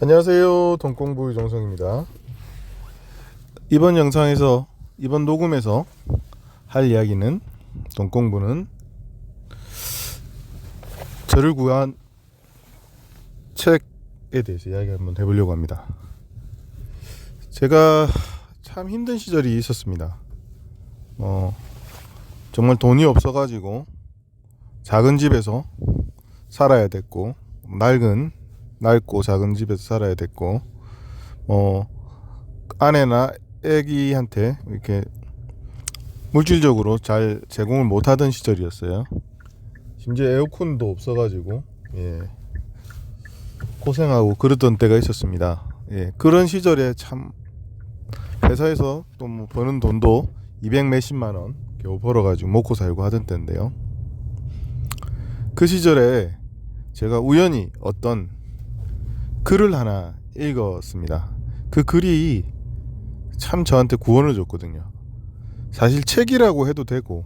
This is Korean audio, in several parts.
안녕하세요. 돈공부 유정성입니다. 이번 영상에서 이번 녹음에서 할 이야기는 돈공부는 저를 구한 책에 대해서 이야기 한번 해보려고 합니다. 제가 참 힘든 시절이 있었습니다. 정말 돈이 없어가지고 작은 집에서 살아야 됐고, 낡고 작은 집에서 살아야 됐고, 아내나 애기한테 이렇게 물질적으로 잘 제공을 못하던 시절이었어요. 심지어 에어컨도 없어가지고 고생하고 그러던 때가 있었습니다. 그런 시절에 참 회사에서 또 뭐 버는 돈도 200 몇십만 원 겨우 벌어가지고 먹고 살고 하던 때인데요. 그 시절에 제가 우연히 어떤 글을 하나 읽었습니다. 그 글이 참 저한테 구원을 줬거든요. 사실 책이라고 해도 되고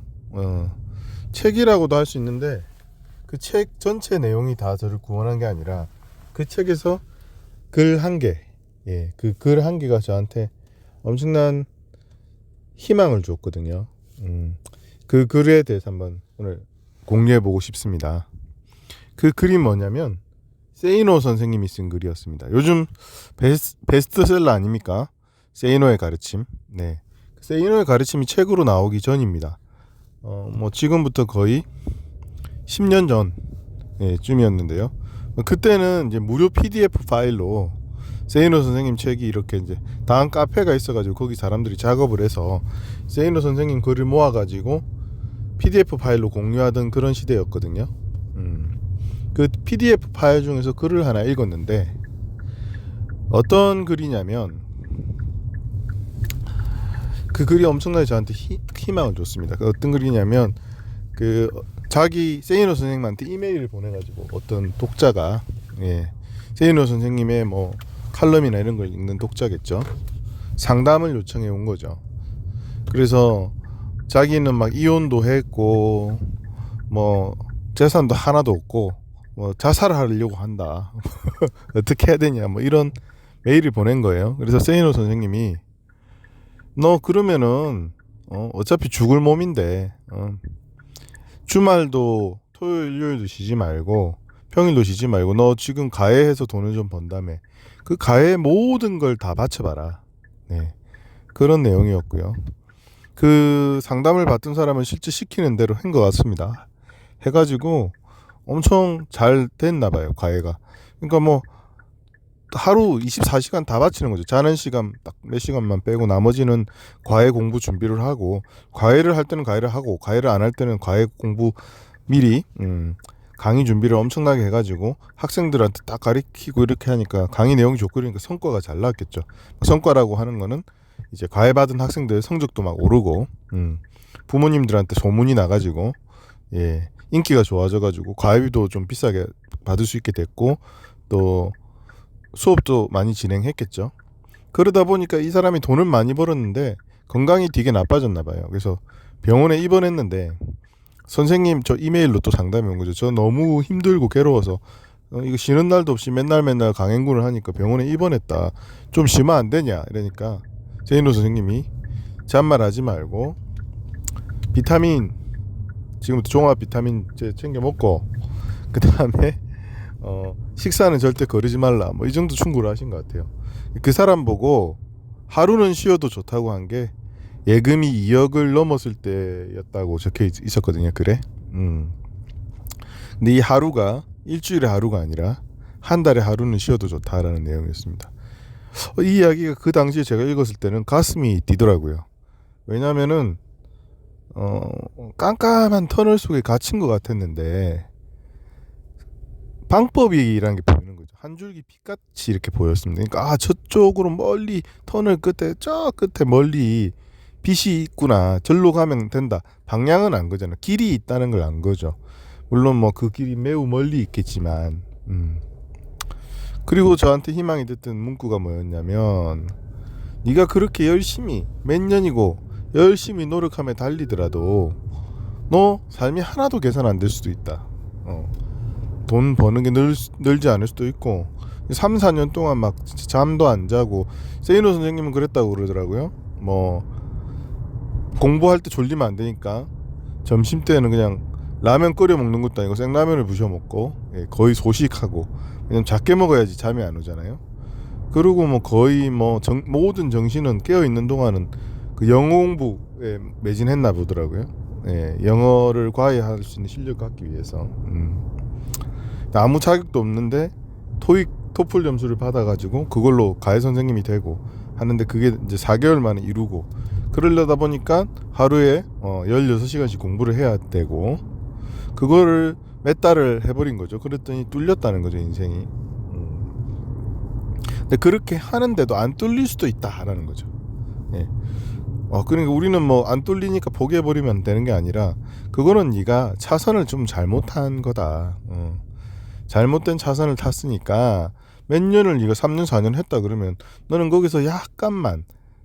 책이라고도 할 수 있는데, 그 책 전체 내용이 다 저를 구원한 게 아니라 그 책에서 글 한 개, 그 글 한 개가 저한테 엄청난 희망을 줬거든요. 그 글에 대해서 한번 오늘 공유해보고 싶습니다. 그 글이 뭐냐면 세이노 선생님이 쓴 글이었습니다. 요즘 베스트셀러 아닙니까? 세이노의 가르침. 세이노의 가르침이 책으로 나오기 전입니다. 지금부터 거의 10년 전 쯤이었는데요. 그때는 이제 무료 PDF 파일로 세이노 선생님 책이 이렇게 이제 다음 카페가 있어가지고 거기 사람들이 작업을 해서 세이노 선생님 글을 모아가지고 PDF 파일로 공유하던 그런 시대였거든요. 그 PDF 파일 중에서 글을 하나 읽었는데, 어떤 글이냐면 그 글이 엄청나게 저한테 희망을 줬습니다. 어떤 글이냐면 자기 세이노 선생님한테 이메일을 보내가지고 어떤 독자가 세이노 선생님의 뭐 칼럼이나 이런 걸 읽는 독자겠죠. 상담을 요청해 온 거죠. 그래서 자기는 막 이혼도 했고 뭐 재산도 하나도 없고 뭐 자살을 하려고 한다. 어떻게 해야 되냐 뭐 이런 메일을 보낸 거예요. 그래서 세이노 선생님이 너 그러면은 어차피 죽을 몸인데 주말도 토요일 일요일도 쉬지 말고 평일도 쉬지 말고 너 지금 가해해서 돈을 좀 번다며 그 가해 모든 걸 다 바쳐봐라. 그런 내용이었고요. 그 상담을 받던 사람은 실제 시키는 대로 한 것 같습니다. 해가지고 엄청 잘 됐나 봐요, 과외가. 그러니까 뭐 하루 24시간 다 바치는 거죠. 자는 시간 딱 몇 시간만 빼고 나머지는 과외 공부 준비를 하고, 과외를 할 때는 과외를 하고 과외를 안 할 때는 과외 공부 미리 강의 준비를 엄청나게 해가지고 학생들한테 딱 가르치고 이렇게 하니까 강의 내용이 좋고 그러니까 성과가 잘 나왔겠죠. 성과라고 하는 거는 이제 과외 받은 학생들 성적도 막 오르고 부모님들한테 소문이 나가지고 인기가 좋아져가지고 과외비도 좀 비싸게 받을 수 있게 됐고, 또 수업도 많이 진행했겠죠. 그러다 보니까 이 사람이 돈을 많이 벌었는데 건강이 되게 나빠졌나 봐요. 그래서 병원에 입원했는데 선생님 저 이메일로 또 상담이 온 거죠. 저 너무 힘들고 괴로워서 이거 쉬는 날도 없이 맨날 강행군을 하니까 병원에 입원했다. 좀 쉬면 안 되냐 이러니까 세이노 선생님이 잔말하지 말고 비타민, 지금부터 종합 비타민 챙겨 먹고 그 다음에 식사는 절대 거르지 말라. 뭐 이 정도 충고를 하신 것 같아요. 그 사람 보고 하루는 쉬어도 좋다고 한 게 예금이 2억을 넘었을 때였다고 적혀 있었거든요. 그래? 근데 이 하루가 일주일에 하루가 아니라 한 달에 하루는 쉬어도 좋다라는 내용이었습니다. 이 이야기가 그 당시에 제가 읽었을 때는 가슴이 뛰더라고요. 왜냐면은 깜깜한 터널 속에 갇힌 것 같았는데 방법이라는 게 보이는 거죠. 한 줄기 빛같이 이렇게 보였습니다. 그러니까 저쪽으로 멀리 터널 끝에 저 끝에 멀리 빛이 있구나. 절로 가면 된다. 방향은 안 거잖아. 길이 있다는 걸 안 거죠. 물론 뭐 그 길이 매우 멀리 있겠지만 그리고 저한테 희망이 됐던 문구가 뭐였냐면, 네가 그렇게 열심히 몇 년이고 열심히 노력하며 달리더라도 너 삶이 하나도 개선 안 될 수도 있다. 돈 버는 게 늘지 않을 수도 있고 3, 4년 동안 막 진짜 잠도 안 자고, 세이노 선생님은 그랬다고 그러더라고요. 뭐 공부할 때 졸리면 안 되니까 점심 때는 그냥 라면 끓여 먹는 것도 아니고 생라면을 부셔 먹고, 예, 거의 소식하고, 왜냐면 작게 먹어야지 잠이 안 오잖아요. 그리고 뭐 거의 뭐 모든 정신은 깨어 있는 동안은 그 영어 공부에 매진했나 보더라고요. 예, 영어를 과외할 수 있는 실력 갖기 위해서. 아무 자격도 없는데 토익 토플 점수를 받아가지고 그걸로 과외 선생님이 되고 하는데, 그게 이제 4개월 만에 이루고, 그러려다 보니까 하루에 16시간씩 공부를 해야 되고, 그거를 몇 달을 해버린 거죠. 그랬더니 뚫렸다는 거죠, 인생이. 근데 그렇게 하는데도 안 뚫릴 수도 있다라는 거죠. 예. 그러니까 우리는 뭐 안 뚫리니까 포기해버리면 되는 게 아니라, 그거는 네가 차선을 좀 잘못한 거다. 잘못된 차선을 탔으니까 몇 년을 네가 3년 4년 했다 그러면, 너는 거기서 약간만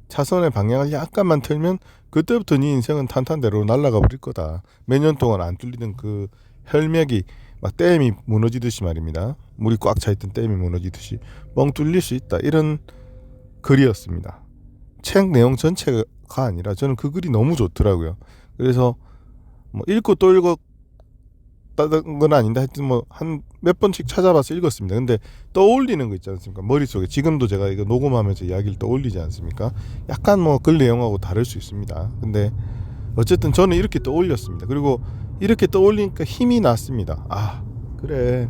차선의 방향을 약간만 틀면 그때부터 네 인생은 탄탄대로 날아가 버릴 거다. 몇 년 동안 안 뚫리던 그 혈맥이 막 댐이 무너지듯이 말입니다. 물이 꽉 차있던 댐이 무너지듯이 뻥 뚫릴 수 있다. 이런 글이었습니다. 책 내용 전체가 아니라 저는 그 글이 너무 좋더라고요. 그래서 뭐 읽고 또 읽었다는 건 아닌데 하여튼 뭐 한 몇 번씩 찾아봐서 읽었습니다. 근데 떠올리는 거 있지 않습니까? 머릿속에 지금도 제가 이거 녹음하면서 이야기를 떠올리지 않습니까? 약간 뭐 글 내용하고 다를 수 있습니다. 근데 어쨌든 저는 이렇게 떠올렸습니다. 그리고 이렇게 떠올리니까 힘이 났습니다. 아, 그래,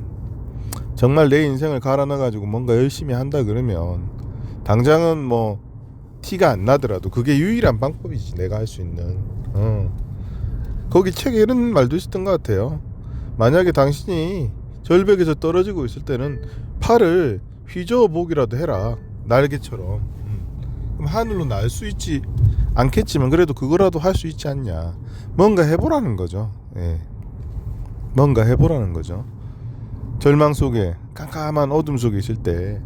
정말 내 인생을 갈아넣어가지고 뭔가 열심히 한다 그러면 당장은 뭐 티가 안 나더라도 그게 유일한 방법이지, 내가 할 수 있는. 거기 책에 이런 말도 있었던 것 같아요. 만약에 당신이 절벽에서 떨어지고 있을 때는 팔을 휘저어 보기라도 해라, 날개처럼. 그럼 하늘로 날 수 있지 않겠지만 그래도 그거라도 할 수 있지 않냐. 뭔가 해보라는 거죠. 예. 뭔가 해보라는 거죠. 절망 속에, 깜깜한 어둠 속에 있을 때,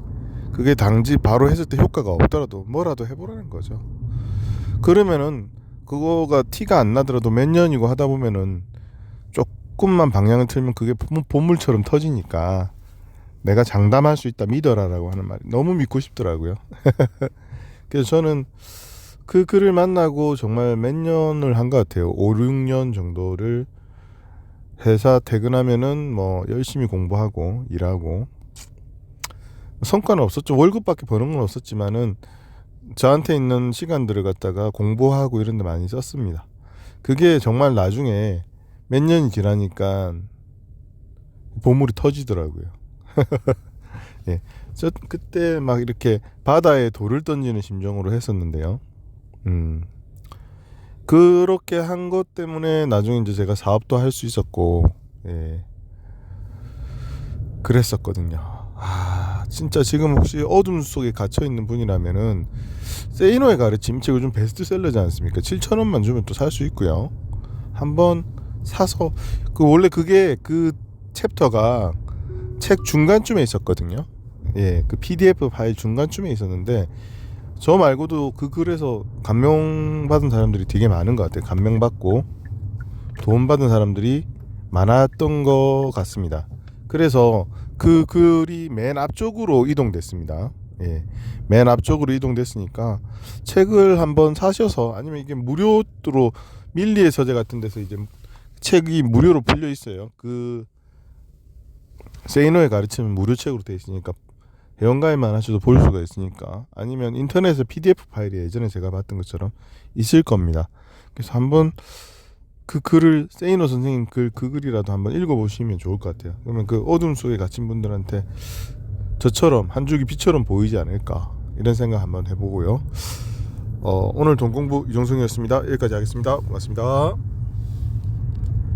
그게 당시 바로 했을 때 효과가 없더라도 뭐라도 해보라는 거죠. 그러면은 그거가 티가 안 나더라도 몇 년이고 하다 보면은 조금만 방향을 틀면 그게 본물처럼 터지니까 내가 장담할 수 있다, 믿어라라고 하는 말이 너무 믿고 싶더라고요. 그래서 저는 그 글을 만나고 정말 몇 년을 한 것 같아요. 5, 6년 정도를 회사 퇴근하면은 뭐 열심히 공부하고 일하고, 성과는 없었죠. 월급밖에 버는 건 없었지만은 저한테 있는 시간들을 갖다가 공부하고 이런 데 많이 썼습니다. 그게 정말 나중에 몇 년이 지나니까 보물이 터지더라고요. 예. 저 그때 막 이렇게 바다에 돌을 던지는 심정으로 했었는데요. 그렇게 한 것 때문에 나중에 이제 제가 사업도 할 수 있었고, 예, 그랬었거든요. 진짜 지금 혹시 어둠 속에 갇혀 있는 분이라면은 세이노의 가르침, 책 요즘 베스트셀러지 않습니까? 7,000원만 주면 또 살 수 있고요. 한번 사서, 원래 그게 그 챕터가 책 중간쯤에 있었거든요. 예, 그 PDF 파일 중간쯤에 있었는데 저 말고도 그 글에서 감명받은 사람들이 되게 많은 것 같아요. 감명받고 도움받은 사람들이 많았던 것 같습니다. 그래서 그 글이 맨 앞쪽으로 이동됐습니다. 예, 맨 앞쪽으로 이동됐으니까 책을 한번 사셔서, 아니면 이게 무료로 밀리의 서재 같은 데서 이제 책이 무료로 풀려 있어요. 그 세이노의 가르침은 무료 책으로 되어 있으니까 회원가입만 하셔도 볼 수가 있으니까, 아니면 인터넷에 PDF 파일이 예전에 제가 봤던 것처럼 있을 겁니다. 그래서 한번 그 글을, 세이노 선생님 그 글이라도 한번 읽어보시면 좋을 것 같아요. 그러면 그 어둠 속에 갇힌 분들한테 저처럼 한 줄기 빛처럼 보이지 않을까, 이런 생각 한번 해보고요. 오늘 동공부 이종성이었습니다. 여기까지 하겠습니다. 고맙습니다.